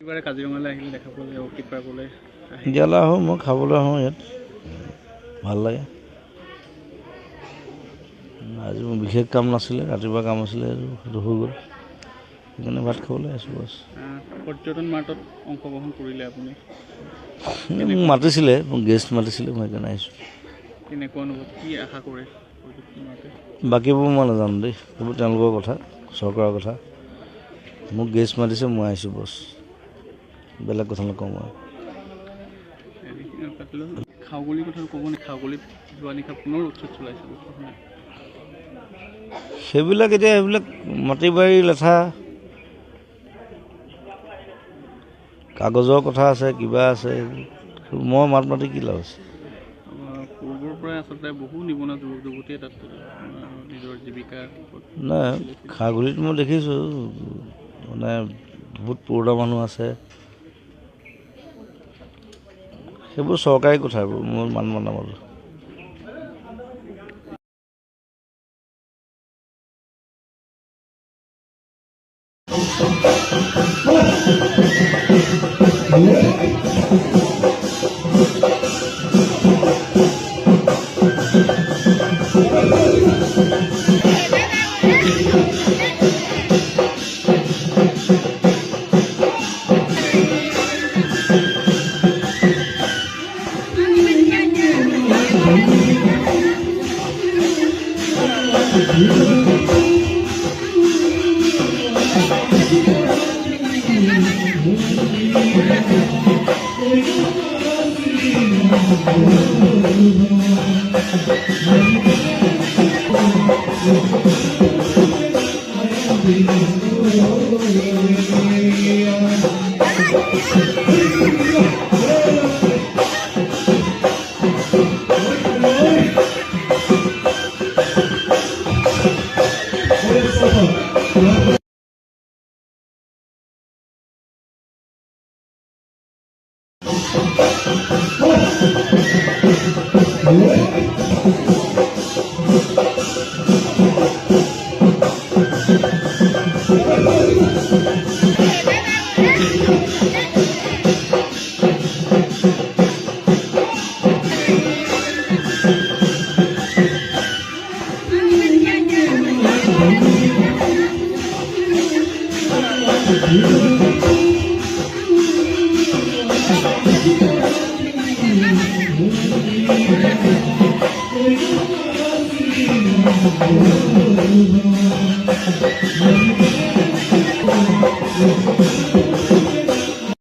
এবাৰে কাজিৰঙালৈ আহিলে দেখা পালে অৰ্কিড পাৰ্কলৈ ইয়ালৈ আহোঁ, মই খাবলৈ আহোঁ ইয়াত, ভাল লাগে। আজি মোৰ বিশেষ কাম নাছিলে, ৰাতিপুৱা কাম আছিলে, সেইটো হৈ গ'ল, সেইকাৰণে ভাত খাবলৈ আহিছোঁ বাছ। পৰ্যটন মাৰ্টত অংশগ্ৰহণ কৰিলে আপুনি? মোক মাতিছিলে, মোক গেষ্ট মাতিছিলে, মই সেইকাৰণে আহিছোঁ। কেনেকুৱা অনুভৱ, কি আশা কৰে পৰ্যটন মাৰ্টে? বাকীবোৰ মই নাজানো দেই, সেইবোৰ তেওঁলোকৰ কথা, চৰকাৰৰ কথা। মোক গেষ্ট মাতিছে, মই আহিছোঁ বছ, বেলেগ কথা নকওঁ মই। খাওঁগলীৰ কথা ক'ব নেকি? খাওঁগলীত যোৱা নিশা পুনৰ উৎসৱ চলাইছে। সেইবিলাক মাটি বাৰী লেঠা, কাগজৰ কথা আছে, কিবা আছে, মই মাত মাতি কি লাভ আছে? পূৰ্বৰ পৰাই আচলতে বহু নিবনুৱা যুৱক যুৱতীয়ে তাত নিজৰ জীৱিকা নাই, খাগলিত মই দেখিছোঁ মানে বহুত পুৰণা মানুহ আছে, সেইবোৰ চৰকাৰী কথাবোৰ মই নামানো।